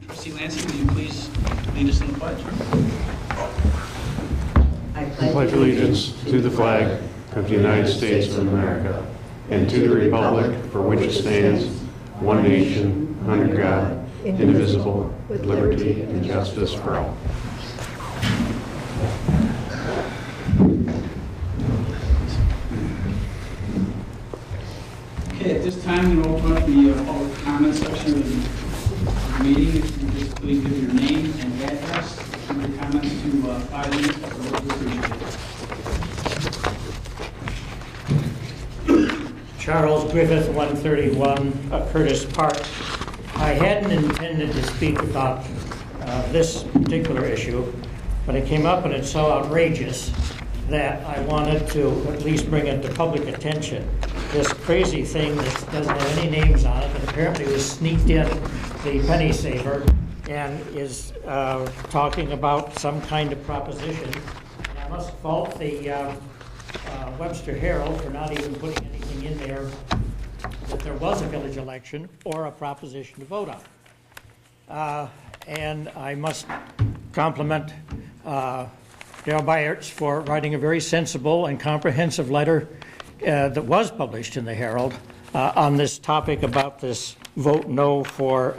Trustee Lansing, will you please lead us in the pledge? I pledge allegiance to the flag of the United States of America and to the republic for which it stands, one nation, under God, indivisible, with liberty and justice for all. Okay, at this time, we'll open up the public comment section of the meeting. If you just please give your name and address, keep your comments to 5 minutes, I really appreciate it. Charles Griffith, 131 Curtis Park. I hadn't intended to speak about this particular issue, but it came up and it's so outrageous that I wanted to at least bring it to public attention. This crazy thing that doesn't have any names on it, but apparently was sneaked in the penny saver and is talking about some kind of proposition. And I must fault the Webster Herald for not even putting anything in there that there was a village election or a proposition to vote on. And I must compliment Darrell Byerts for writing a very sensible and comprehensive letter that was published in the Herald on this topic about this vote no for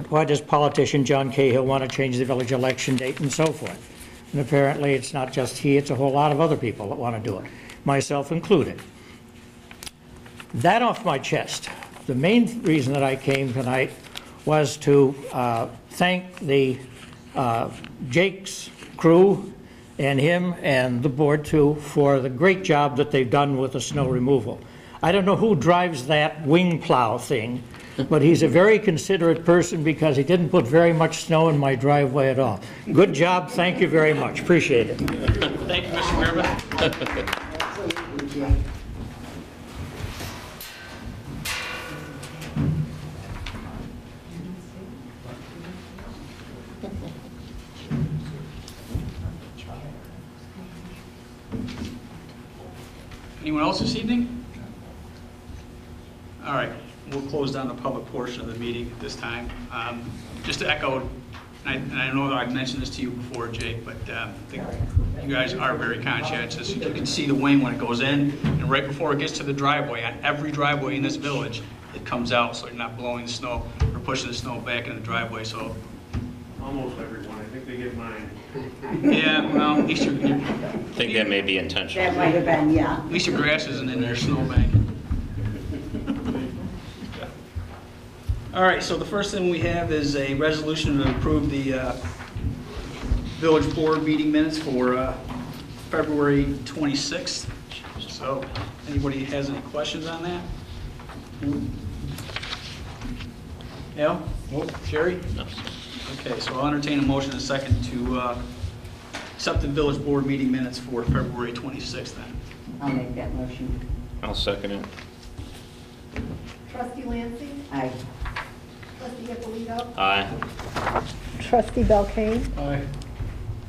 why does politician John Cahill want to change the village election date and so forth. And apparently it's not just he, it's a whole lot of other people that want to do it, myself included. That off my chest, the main reason that I came tonight was to thank the Jake's crew and him and the board too for the great job that they've done with the snow removal. I don't know who drives that wing plow thing, but he's a very considerate person because he didn't put very much snow in my driveway at all. Good job. Thank you very much. Appreciate it. Thank you, Mr. Griffith. Anyone else this evening? All right, we'll close down the public portion of the meeting at this time. Just to echo, and I know I've mentioned this to you before, Jake, but I think you guys are very conscientious. You can see the wing when it goes in, and right before it gets to the driveway, on every driveway in this village, it comes out so you're not blowing the snow or pushing the snow back in the driveway. So Almost everyone. I think they get mine. yeah, well, at least I think that may be intentional. That might have been, yeah. at least your grass isn't in there snowbanking. All right, so the first thing we have is a resolution to approve the village board meeting minutes for February 26th. So anybody has any questions on that? Al? Nope. Sherry? No. Okay, so I'll entertain a motion in a second to accept the village board meeting minutes for February 26th then. I'll make that motion. I'll second it. Trustee Lansing. Aye. Trustee Ippolito. Aye. Trustee Belkane. Aye.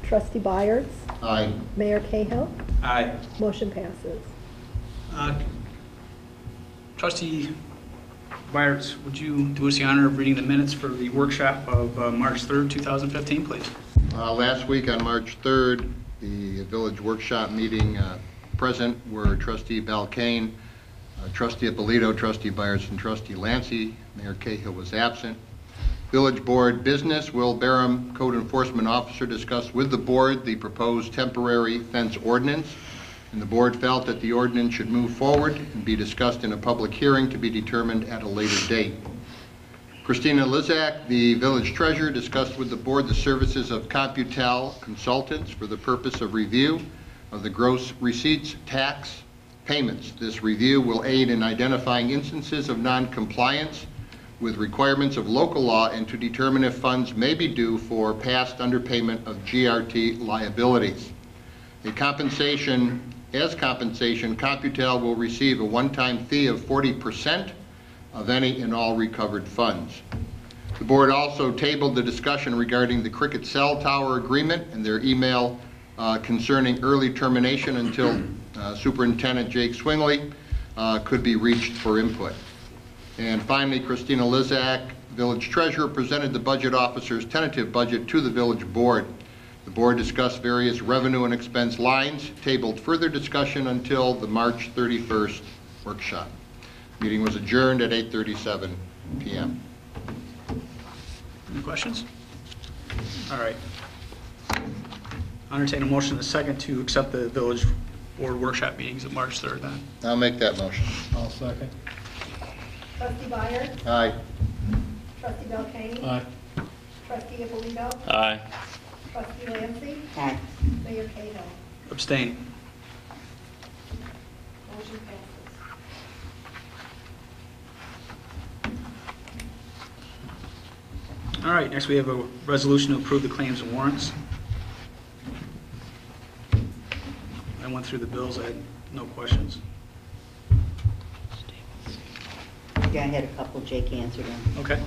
Trustee Byers. Aye. Mayor Cahill. Aye. Motion passes. Trustee Byers, would you do us the honor of reading the minutes for the workshop of March 3rd, 2015, please? Last week on March 3rd, the village workshop meeting present were Trustee Belkane, Trustee Ippolito, Trustee Byers, and Trustee Lansing. Mayor Cahill was absent. Village Board business, Will Barham, Code Enforcement Officer, discussed with the board the proposed temporary fence ordinance, and the board felt that the ordinance should move forward and be discussed in a public hearing to be determined at a later date. Christina Lizak, the village treasurer, discussed with the board the services of Computel Consultants for the purpose of review of the gross receipts tax payments. This review will aid in identifying instances of non-compliance with requirements of local law and to determine if funds may be due for past underpayment of GRT liabilities. As compensation, Computel will receive a one-time fee of 40% of any and all recovered funds. The board also tabled the discussion regarding the Cricket Cell Tower Agreement and their email concerning early termination until Superintendent Jake Swingley could be reached for input. And finally, Christina Lizak, village treasurer presented the budget officer's tentative budget to the village board. The board discussed various revenue and expense lines, tabled further discussion until the March 31st workshop. Meeting was adjourned at 8:37 p.m. Any questions? All right. I'll entertain a motion in a second to accept the village board workshop meetings of March 3rd then. I'll make that motion. I'll second. Trustee Byers? Aye. Trustee Belkane? Aye. Trustee Ippolito? Aye. Trustee Lancy? Aye. Mayor Cahill? Abstain. Motion passes. All right, next we have a resolution to approve the claims and warrants. I went through the bills, I had no questions. Yeah, I had a couple, Jake answered them. Okay.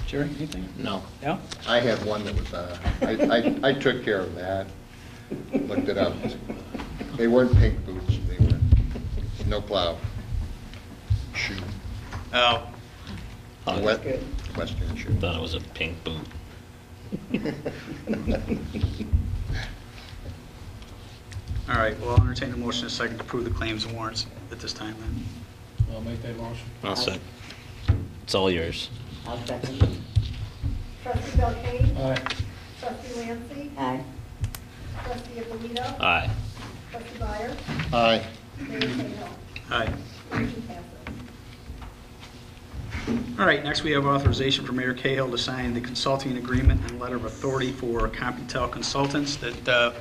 Jerry, anything? No. Yeah? I had one that was, I took care of that, looked it up. They weren't pink boots, they were no plow shoe, Oh, I Western shoe. thought it was a pink boot. all right, well, I'll entertain a motion in a second to approve the claims and warrants at this time then. I'll make that motion. I'll second. It's all yours. I'll second. Trustee Belkane? Aye. Trustee Lancy? Aye. Trustee Ippolito? Aye. Trustee Byers? Aye. Mayor Cahill? Aye. Motion passes. All right, next we have authorization for Mayor Cahill to sign the consulting agreement and letter of authority for Computel Consultants that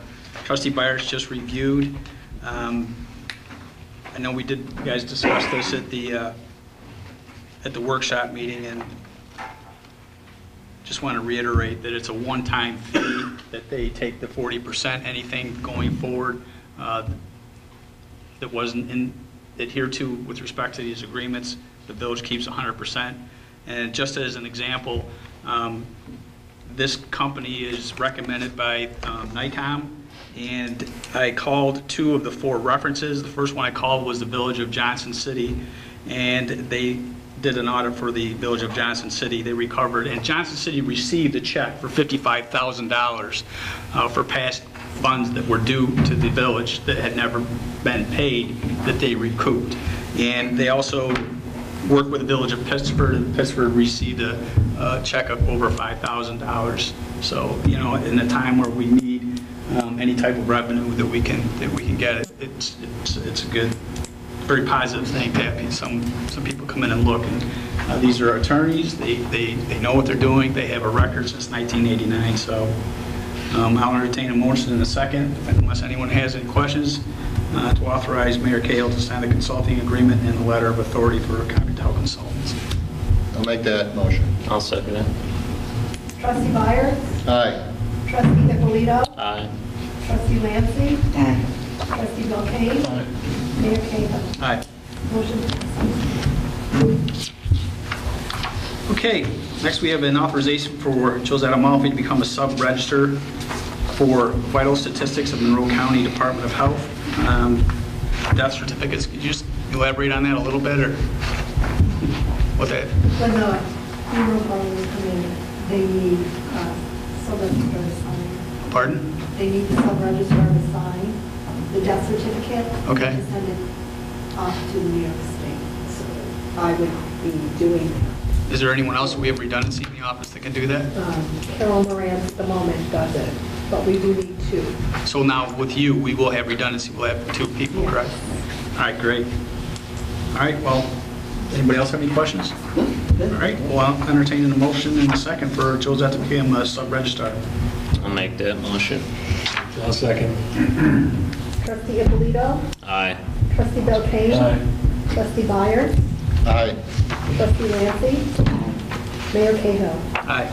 Trustee Byers just reviewed. I know we did, you guys discussed this at the workshop meeting, and just want to reiterate that it's a one-time fee, that they take the 40%, anything going forward that wasn't adhered to with respect to these agreements, the village keeps 100%. And just as an example, this company is recommended by NICOM, and I called 2 of the 4 references. The first one I called was the Village of Johnson City, and they did an audit for the Village of Johnson City. They recovered, and Johnson City received a check for $55,000 for past funds that were due to the village that had never been paid, that they recouped. And they also worked with the Village of Pittsford, and Pittsford received a check of over $5,000. So, you know, in a time where we need any type of revenue that we can get, it's a good, very positive thing to have some people come in and look. And these are attorneys. They know what they're doing. They have a record since 1989. So I'll entertain a motion in a second, unless anyone has any questions, to authorize Mayor Cahill to sign the consulting agreement and the letter of authority for Computel Consultants. I'll make that motion. I'll second it. Trustee Byers? Aye. Trustee Ippolito? Aye. Trustee Lancy? Aye. Trustee Belkane? Aye. Mayor Cahill? Aye. Motion passes. Okay, next we have an authorization for Josette Amalfi to become a sub-register for vital statistics of Monroe County Department of Health. Death certificates, could you just elaborate on that a little bit, or what that? When the funeral parlors come in, they need sub-registrar to sign. Pardon? They need the sub-registrar to sign the death certificate. Okay. And send it off to New York State. So I would be doing that. Is there anyone else, we have redundancy in the office that can do that? Carol Moran at the moment does it, but we do need 2. So now with you, we will have redundancy, we'll have 2 people, Yes. correct? All right, great. All right, well, anybody else have any questions? All right, well, I'll entertain a motion in a second for Josette to become a sub-registrar. I'll make that motion. I'll second. Trustee Ippolito? Aye. Trustee Belkane? Aye. Trustee Byers? Aye. Trustee Lancy? Mayor Cahill? Aye.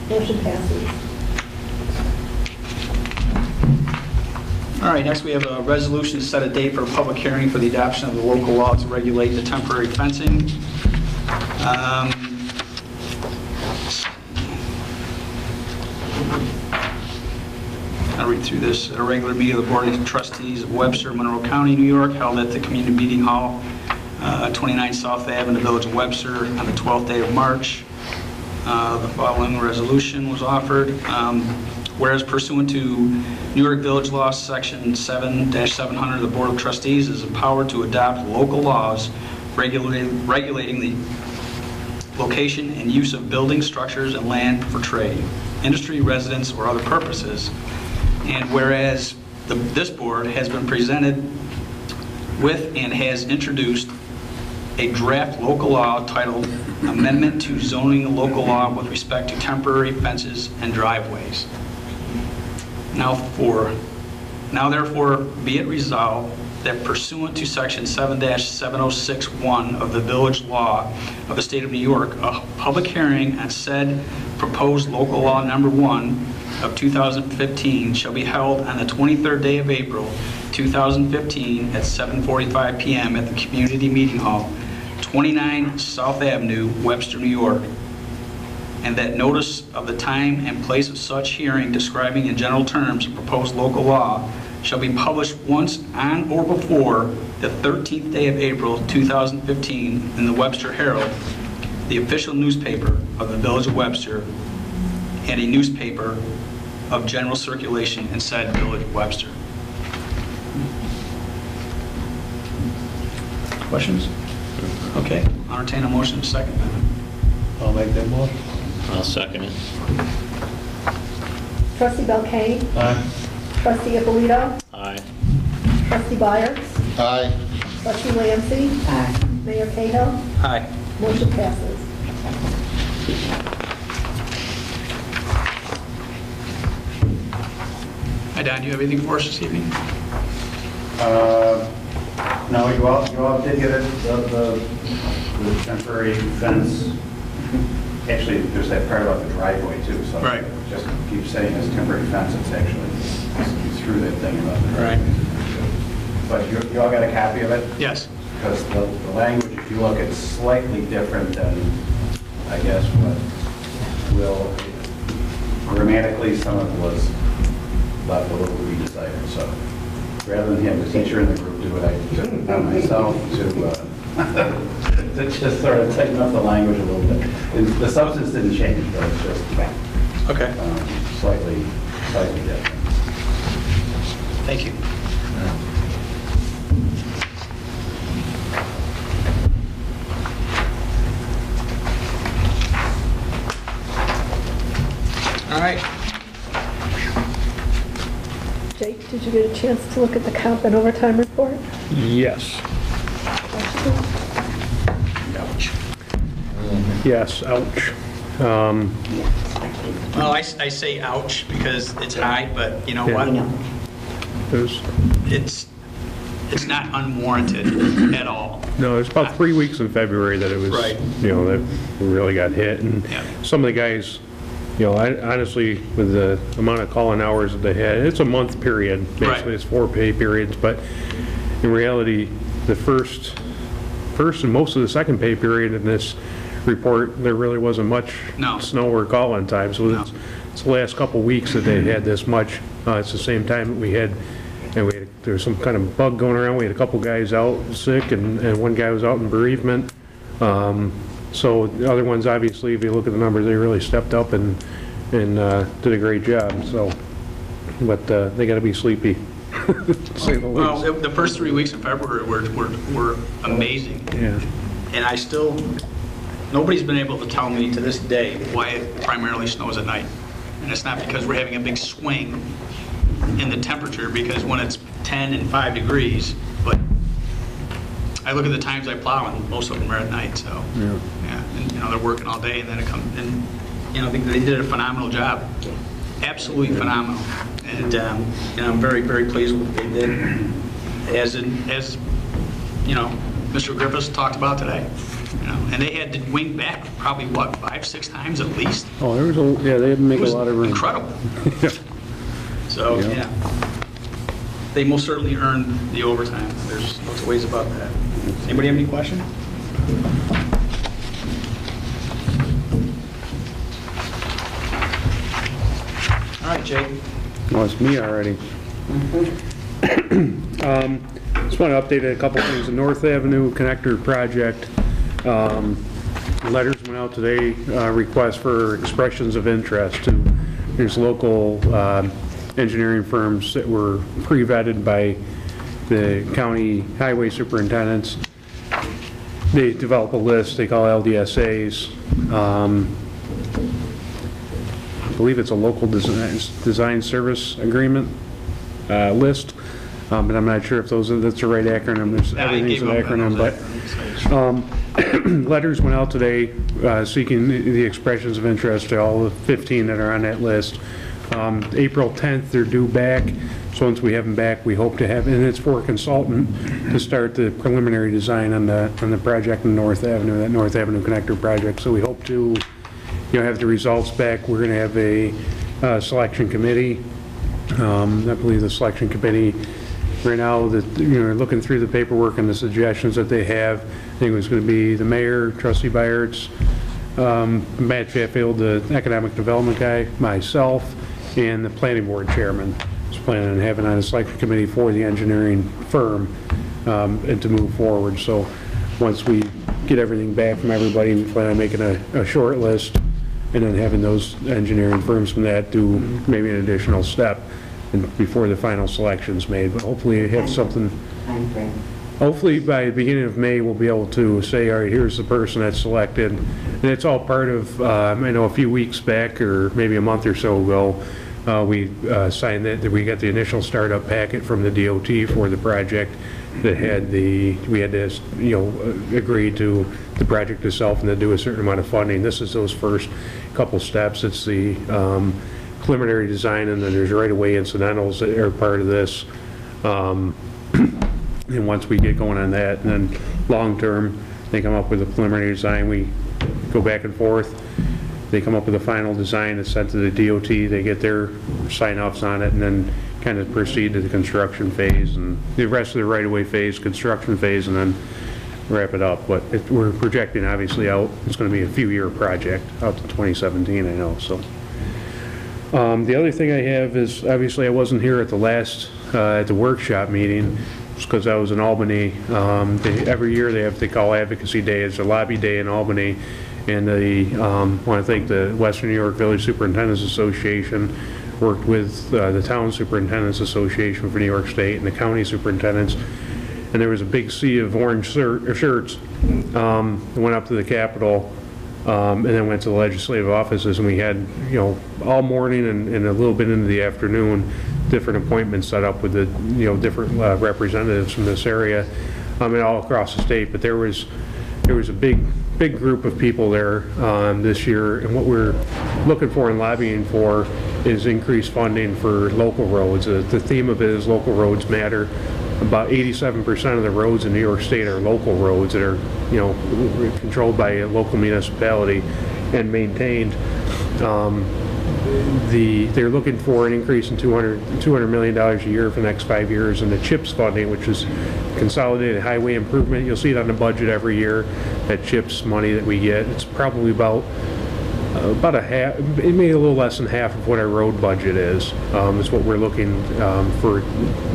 Motion passes. All right, next we have a resolution to set a date for a public hearing for the adoption of the local law to regulate the temporary fencing. I'll read through this. At a regular meeting of the Board of Trustees of Webster, Monroe County, New York, held at the Community Meeting Hall 29 South Ave in the Village of Webster on the 12th day of March. The following resolution was offered. Whereas pursuant to New York Village Law, Section 7-700, the Board of Trustees is empowered to adopt local laws regulating the location and use of buildings, structures, and land for trade, industry, residence, or other purposes. And whereas this board has been presented with and has introduced a draft local law titled Amendment to Zoning Local Law with respect to temporary fences and driveways. Now therefore be it resolved that pursuant to Section 7-7061 of the Village Law of the State of New York, a public hearing on said proposed local law number 1 of 2015 shall be held on the 23rd day of April 2015 at 7:45 p.m. at the Community Meeting Hall, 29 South Avenue, Webster, New York, and that notice of the time and place of such hearing describing in general terms the proposed local law shall be published once on or before the 13th day of April 2015 in the Webster Herald, the official newspaper of the Village of Webster, and a newspaper of general circulation in said Village of Webster. Questions? Okay, I'll entertain a motion to second that. I'll make that motion. I'll second it. Trustee Belkane. Aye. Trustee Ippolito. Aye. Trustee Byers. Aye. Trustee Lancy. Aye. Mayor Cahill. Aye. Motion passes. Hi, Don, do you have anything for us this evening? No, you all did get it, the temporary fence. Actually, there's that part about the driveway too, so. Right. Just keep saying it's temporary fence, it's actually, you threw that thing about the driveway. But you all got a copy of it? Yes. Because the language, if you look, it's slightly different than, I guess, what will, grammatically, some of it was left a little redesired, so. Rather than have the teacher in the group do it, I took it upon myself to just sort of tighten up the language a little bit. The substance didn't change, but it's just Okay, slightly different. thank you. All right. Jake, did you get a chance to look at the comp and overtime report? Yes. Yes, ouch. Well, I say ouch because it's high, but you know Yeah. what? I know. It's not unwarranted at all. No, it's about 3 weeks in February that it was, Right. that we really got hit. And Yeah. some of the guys, honestly, with the amount of calling hours that they had, it's a month period. Right. Basically, it's 4 pay periods. But in reality, the first and most of the second pay period in this report, there really wasn't much No. snow or call-in time. So No. it's the last couple weeks that they had this much. It's the same time that we had there was some kind of bug going around. We had a couple guys out sick, and one guy was out in bereavement. So the other ones, obviously, if you look at the numbers, they really stepped up and did a great job. So, but they got to be sleepy, to say the Well, least. the first 3 weeks of February were amazing. Yeah. And nobody's been able to tell me to this day why it primarily snows at night. And it's not because we're having a big swing in the temperature, because when it's 10 and 5 degrees, but I look at the times I plow and most of them are at night, so. Yeah. Yeah, and they're working all day and then it comes, and they did a phenomenal job. Absolutely phenomenal. And I'm very, very pleased with what they did. As Mr. Griffiths talked about today. And they had to wing back probably, 5-6 times at least? Oh, there was they had to make It a was lot of room. incredible. Yeah. So, Yeah. yeah. They most certainly earned the overtime. There's lots of ways about that. Anybody have any questions? All right, Jake. Oh, it's me already. Just want to update a couple things. The North Avenue Connector project, letters went out today, requests for expressions of interest. There's local engineering firms that were pre-vetted by the county highway superintendents. They develop a list they call LDSAs. I believe it's a local design service agreement list, but I'm not sure if that's the right acronym. Everything's an acronym, but letters went out today seeking the expressions of interest to all the 15 that are on that list. April 10th, they're due back. So once we have them back, we hope to have, and it's for a consultant to start the preliminary design on the project in North Avenue, that North Avenue Connector project. So we hope to, have the results back. We're going to have a selection committee. I believe the selection committee right now that looking through the paperwork and the suggestions that they have. I think it was going to be the mayor, Trustee Byards, Matt Chatfield, the economic development guy, myself, and the planning board chairman. Was planning on having on a selection committee for the engineering firm and to move forward. So once we get everything back from everybody, we plan on making a short list and then having those engineering firms from that do maybe an additional step before the final selection's made. But hopefully have something. Hopefully by the beginning of May we'll be able to say, all right, here's the person that's selected. And it's all part of, I know a few weeks back or maybe a month or so ago, we signed that we got the initial startup packet from the DOT for the project that had we had to, agree to the project itself and then do a certain amount of funding. This is those first couple steps. It's the preliminary design, and then there's right-of-way incidentals that are part of this. And once we get going on that, and then long-term, they come up with a preliminary design. We go back and forth. They come up with a final design that's sent to the DOT. They get their sign-offs on it, and then kind of proceed to the construction phase and the rest of the right-of-way phase, construction phase, and then wrap it up. But we're projecting obviously out. It's going to be a few-year project out to 2017, I know. So the other thing I have is obviously I wasn't here at the last at the workshop meeting because I was in Albany. Every year they call Advocacy Day. It's a lobby day in Albany. And I want to thank the Western New York Village Superintendents Association, worked with the Town Superintendents Association for New York State and the county superintendents. And there was a big sea of orange shirts that went up to the Capitol and then went to the legislative offices. And we had, all morning and a little bit into the afternoon, different appointments set up with the, different representatives from this area and all across the state. But there was a big group of people there this year, and what we're looking for and lobbying for is increased funding for local roads. The theme of it is local roads matter. About 87% of the roads in New York State are local roads that are, controlled by a local municipality and maintained. They're looking for an increase in $200 million a year for the next 5 years, and the CHIPS funding, which is Consolidated Highway Improvement. You'll see it on the budget every year, that CHIPS money that we get. It's probably about a half, maybe a little less than half of what our road budget is what we're looking for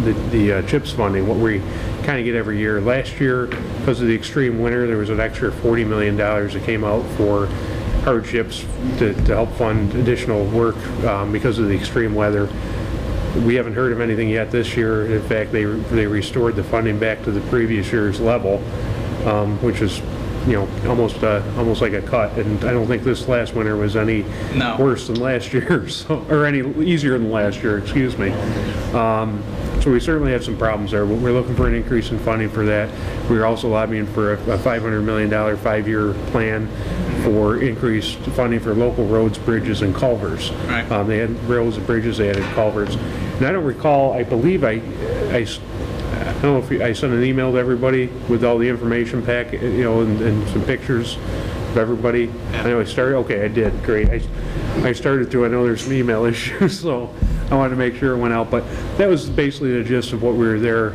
the CHIPS funding, what we kind of get every year. Last year, because of the extreme winter, there was an extra $40 million that came out for hardships to help fund additional work because of the extreme weather. We haven't heard of anything yet this year. In fact, they restored the funding back to the previous year's level, which is almost like a cut. And I don't think this last winter was any worse than last year, or any easier than last year. Excuse me. So we certainly have some problems there, but we're looking for an increase in funding for that. We're also lobbying for a $500 million 5-year plan for increased funding for local roads, bridges, and culverts. Right. They had roads and bridges, they added culverts. And I don't recall, I believe I don't know if I sent an email to everybody with all the information pack, and some pictures of everybody. Yeah. I know I started, okay, I did, great. I started to, I know there's some email issues, so I wanted to make sure it went out, but that was basically the gist of what we were there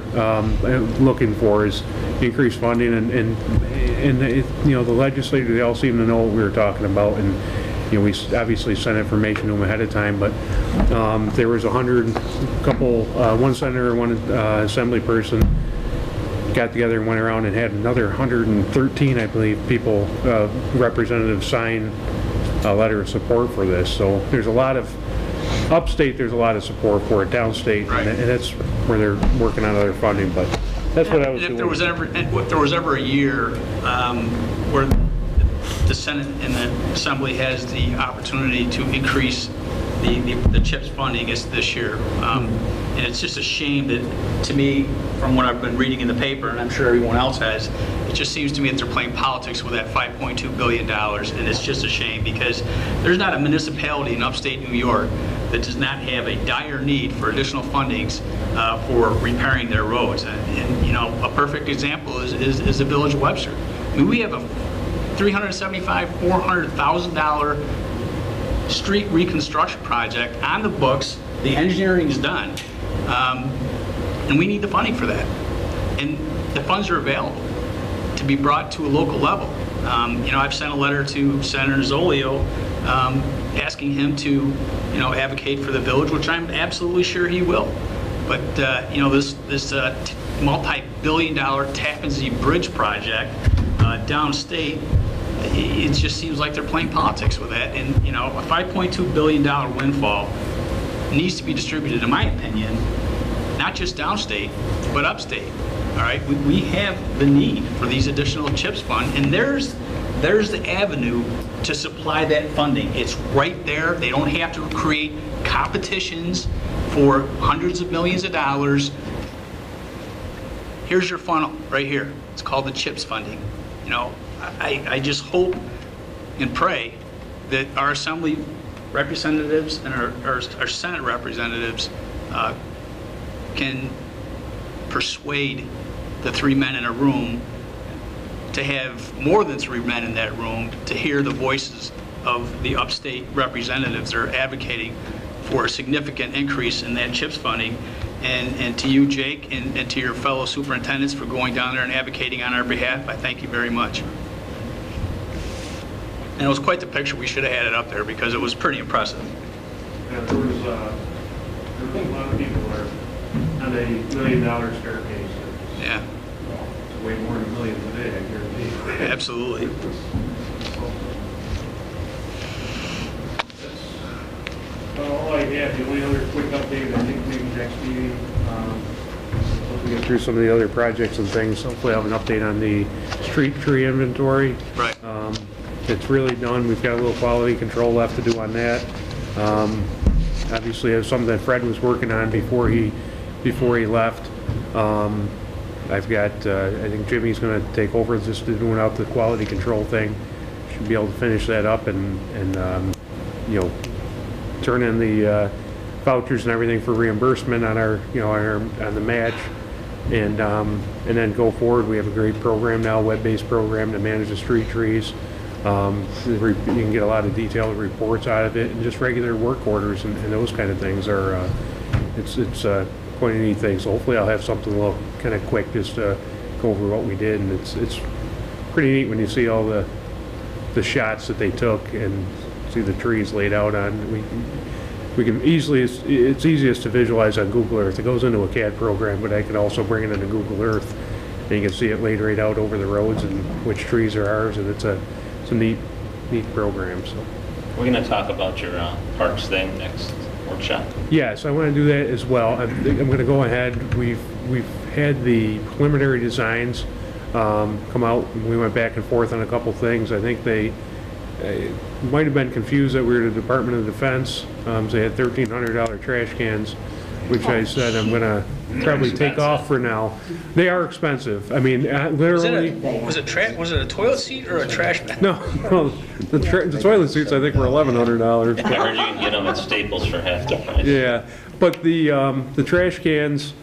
looking for, is increased funding, and the legislators, they all seem to know what we were talking about, and we obviously sent information to them ahead of time, but there was 100 couple, one senator, one assembly person, got together and went around and had another 113, I believe, people, representatives sign a letter of support for this. So there's a lot of, upstate there's a lot of support for it, downstate, Right. and that's where they're working on other funding, but that's what I was And doing. if there was ever a year where the Senate and the Assembly has the opportunity to increase the CHIPS funding, it's this year. And it's just a shame that, to me, from what I've been reading in the paper, and I'm sure everyone else has, it just seems to me that they're playing politics with that $5.2 billion, and it's just a shame because there's not a municipality in upstate New York that does not have a dire need for additional fundings for repairing their roads. And you know, a perfect example is the village of Webster. I mean, we have a $375,000, $400,000 street reconstruction project on the books. The engineering is done, and we need the funding for that. And the funds are available to be brought to a local level. You know, I've sent a letter to Senator Zolio asking him to, you know, advocate for the village, which I'm absolutely sure he will. But you know, this multi-billion-dollar Tappan Zee Bridge project downstate, it just seems like they're playing politics with that. And you know, a $5.2 billion windfall needs to be distributed, in my opinion, not just downstate, but upstate. All right, we have the need for these additional CHIPS fund, and there's the avenue to supply that funding. It's right there. They don't have to create competitions for hundreds of millions of dollars. Here's your funnel right here. It's called the CHIPS funding. You know, I just hope and pray that our Assembly representatives and our Senate representatives can persuade the three men in a room to have more than three men in that room to hear the voices of the upstate representatives that are advocating for a significant increase in that CHIPS funding. And to you, Jake, and to your fellow superintendents for going down there and advocating on our behalf, I thank you very much. And it was quite the picture. We should have had it up there because it was pretty impressive. Yeah, there was a lot of people there on a $1 million staircase. Yeah, It's way more than a million today, I guarantee. absolutely. That's all I have. The only other quick update, I think maybe next meeting, once we get through some of the other projects and things, hopefully I'll have an update on the street tree inventory. Right. It's really done. We've got a little quality control left to do on that. Obviously, it's something that Fred was working on before he left. I've got, I think Jimmy's going to take over just doing out the quality control thing. Should be able to finish that up and you know, turn in the vouchers and everything for reimbursement on our, you know, on the match, and then go forward. We have a great program now, web-based program to manage the street trees. You can get a lot of detailed reports out of it, and just regular work orders and those kind of things are, it's quite a neat thing. So hopefully I'll have something a little kind of quick just to go over what we did, and it's pretty neat when you see all the shots that they took and see the trees laid out on. We can easily, it's easiest to visualize on Google Earth. It goes into a CAD program, but I can also bring it into Google Earth, and you can see it laid right out over the roads and which trees are ours, and it's a neat program. So We're going to talk about your parks thing next workshop. yes, I want to do that as well. I'm going to go ahead. We've had the preliminary designs come out. We went back and forth on a couple things. I think they might have been confused that we were the Department of Defense. So they had $1,300 trash cans, which I said I'm going to probably take off for now. They are expensive. I mean, literally. Was it a toilet seat or a trash bag? No, the toilet seats I think were $1,100. I heard you can get them at Staples for half the price. Yeah, but the trash cans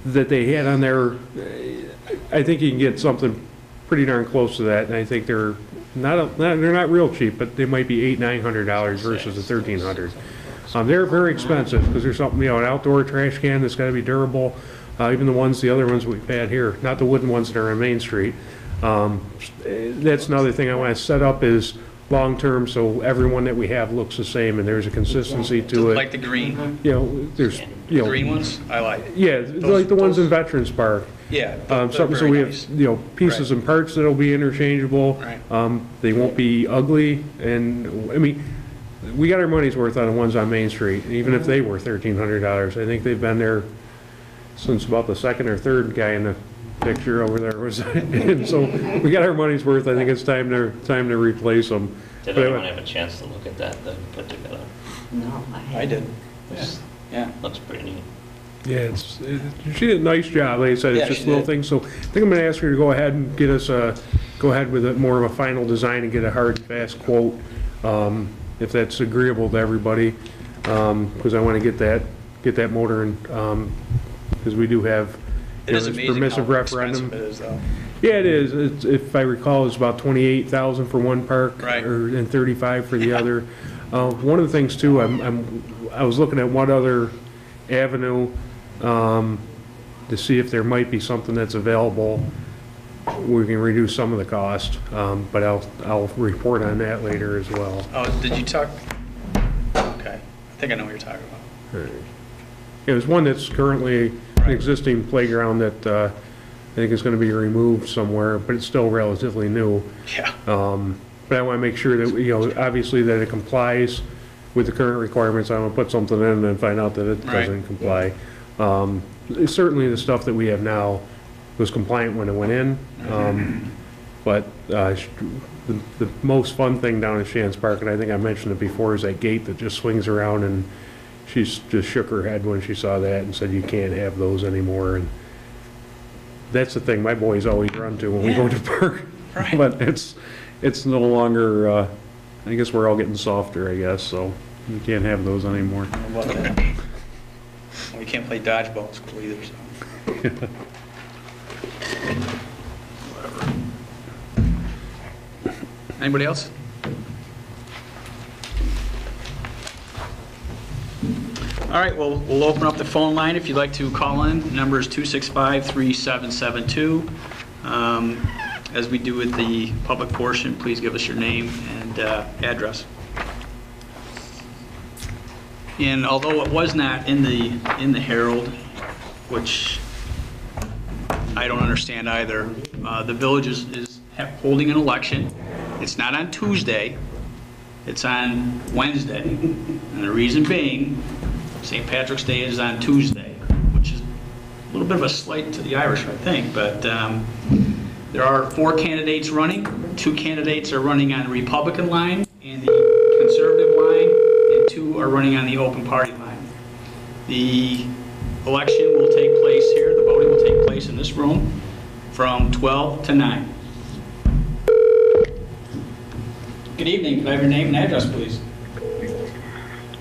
that they had on there, I think you can get something pretty darn close to that, and I think they're not real cheap, but they might be $800-900 versus the $1,300. They're very expensive because there's something, you know, an outdoor trash can that's got to be durable. Even the other ones we've had here, not the wooden ones that are on Main Street. That's another thing I want to set up is long-term, so everyone that we have looks the same, and there's a consistency to Like it. the green, You know, there's, you know, green ones, I like. yeah, like the ones in Veterans Park. Yeah. Something, so we have, you know, pieces and parts that'll be interchangeable. Right. They won't be ugly, and, I mean, we got our money's worth on the ones on Main Street, even if they were $1,300. I think they've been there since about the second or third guy in the picture over there was, and so we got our money's worth. I think it's time to replace them. Did anyone have a chance to look at that you put together? No, I did. Looks- Yeah. Looks pretty neat. Yeah, she did a nice job. Like I said, it's Yeah, just she little did. things. So I think I'm going to ask her to go ahead and get us go ahead with more of a final design and get a hard and fast quote, if that's agreeable to everybody, because I want to get that motor and because we do have. It is amazing permissive how referendum. expensive it is, though. Yeah, it is. It's, if I recall, it's about 28,000 for one park, Right. and 35 for the other. One of the things too, I was looking at one other avenue to see if there might be something that's available. We can reduce some of the cost, but I'll report on that later as well. Oh, did you talk? Okay, I think I know what you're talking about. It was one that's currently an existing playground that I think is going to be removed somewhere, but it's still relatively new. Yeah. But I want to make sure that, you know, obviously that it complies with the current requirements. I want to put something in and then find out that it Right. doesn't comply. Certainly the stuff that we have now was compliant when it went in. But the most fun thing down at Shands Park, and I think I mentioned it before, is that gate that just swings around, and she just shook her head when she saw that and said, you can't have those anymore. And that's the thing my boys always run to when we go to the park. Right. But it's no longer, I guess we're all getting softer, I guess, so you can't have those anymore. How about that? Well, you can't play dodgeball at school either, so. Whatever. Anybody else? All right, well, we'll open up the phone line if you'd like to call in. Number is 265-3772. As we do with the public portion, please give us your name and address. And although it was not in the Herald, which I don't understand either, the village is holding an election. It's not on Tuesday, it's on Wednesday. And the reason being, St. Patrick's Day is on Tuesday, which is a little bit of a slight to the Irish, I think, but there are 4 candidates running. 2 candidates are running on the Republican line and the Conservative line, and 2 are running on the open party line. The election will take place here, the voting will take place in this room from 12 to 9. Good evening, can I have your name and address, please?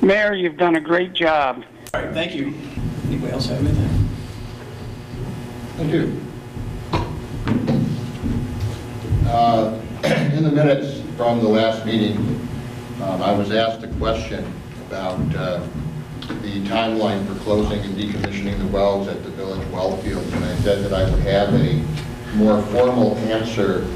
Mayor, you've done a great job. All right, thank you. Anybody else have anything? Thank you. In the minutes from the last meeting, I was asked a question about the timeline for closing and decommissioning the wells at the village well fields, and I said that I would have a more formal answer,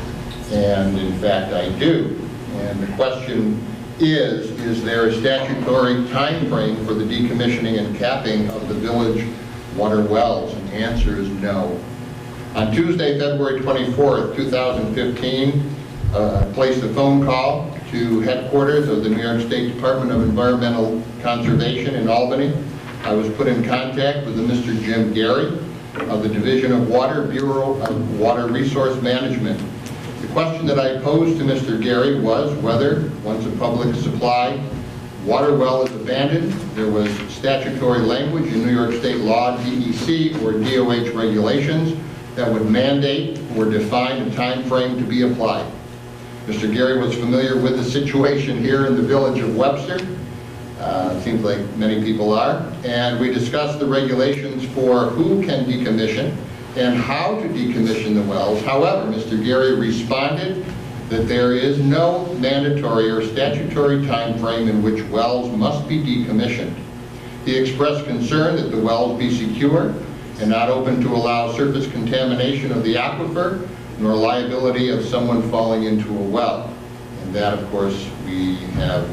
and in fact I do. And the question is there a statutory time frame for the decommissioning and capping of the village water wells? And the answer is no. On Tuesday, February 24th, 2015, I placed a phone call to headquarters of the New York State Department of Environmental Conservation in Albany. I was put in contact with a Mr. Jim Gary of the Division of Water, Bureau of Water Resource Management. The question that I posed to Mr. Gary was whether, once a public supply water well is abandoned, there was statutory language in New York State law, DEC, or DOH regulations that would mandate or define a time frame to be applied. Mr. Gary was familiar with the situation here in the village of Webster. Seems like many people are. And we discussed the regulations for who can decommission and how to decommission the wells. However, Mr. Gary responded that there is no mandatory or statutory time frame in which wells must be decommissioned. He expressed concern that the wells be secure and not open to allow surface contamination of the aquifer nor liability of someone falling into a well. And And that, of course, we have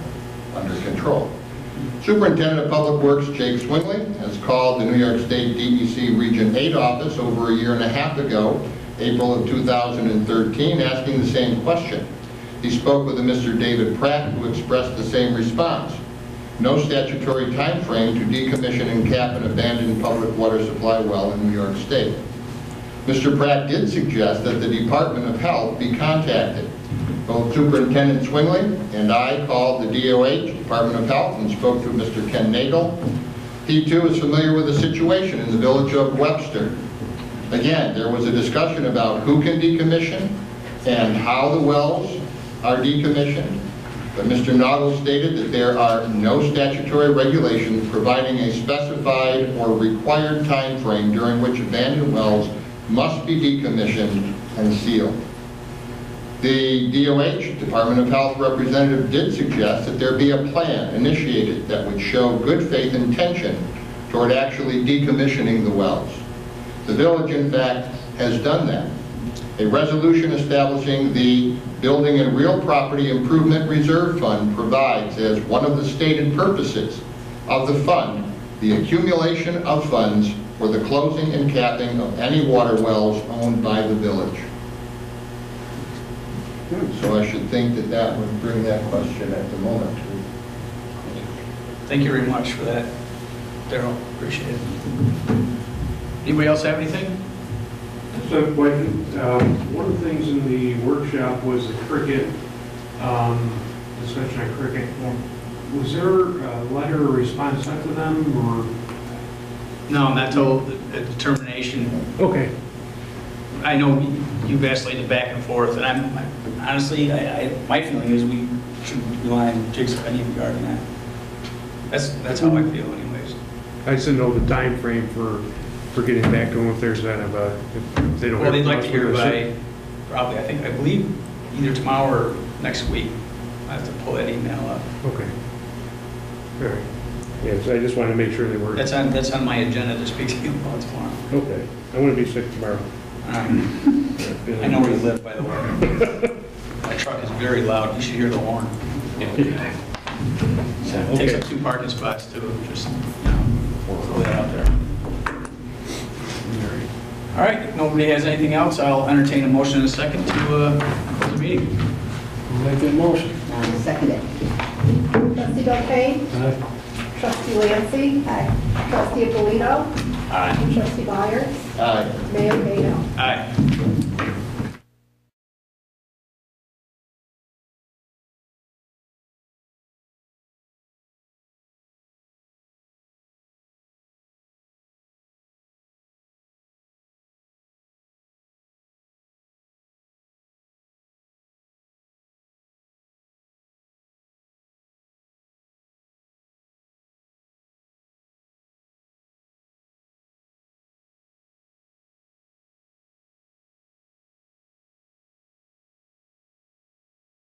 under control. Superintendent of Public Works Jake Swingley has called the New York State DEC Region 8 office over a year and a half ago, April of 2013, asking the same question. He spoke with a Mr. David Pratt, who expressed the same response. No statutory time frame to decommission and cap an abandoned public water supply well in New York State. Mr. Pratt did suggest that the Department of Health be contacted. Both Superintendent Swingley and I called the DOH, Department of Health, and spoke to Mr. Ken Nagel. He too is familiar with the situation in the village of Webster. Again, there was a discussion about who can decommission and how the wells are decommissioned. But Mr. Nagel stated that there are no statutory regulations providing a specified or required time frame during which abandoned wells must be decommissioned and sealed. The DOH, Department of Health representative, did suggest that there be a plan initiated that would show good faith intention toward actually decommissioning the wells. The village, in fact, has done that. A resolution establishing the Building and Real Property Improvement Reserve Fund provides as one of the stated purposes of the fund the accumulation of funds for the closing and capping of any water wells owned by the village. So I should think that that would bring that question at the moment. Thank you very much for that, Darrell. Appreciate it. Anybody else have anything? So, one of the things in the workshop was the cricket, discussion on cricket. Was there a letter or response sent to them, or? No, not till the determination. Okay. I know you vacillated back and forth, and I'm honestly, my feeling is we should rely on Jake's opinion regarding that. That's how I feel, anyways. I just didn't know the time frame for getting back to them, if there's that of a, if they don't. Well, have they'd like to hear by probably, I believe, either tomorrow or next week. I have to pull that email up. Okay. All right. Yeah, so I just wanted to make sure they were. That's on my agenda to speak to you about tomorrow. Okay. I want to be sick tomorrow. I know where you live, by the way. My truck is very loud. You should hear the horn. So it takes up 2 parking spots too. Just, throw that out there. All right, if nobody has anything else, I'll entertain a motion in a second to close the meeting. Make that motion. I'll second it. Trustee Belkane? Aye. Trustee Lancy? Aye. Trustee Abolito? Aye. Trustee Byers? Aye. Mayor Cahill? Aye.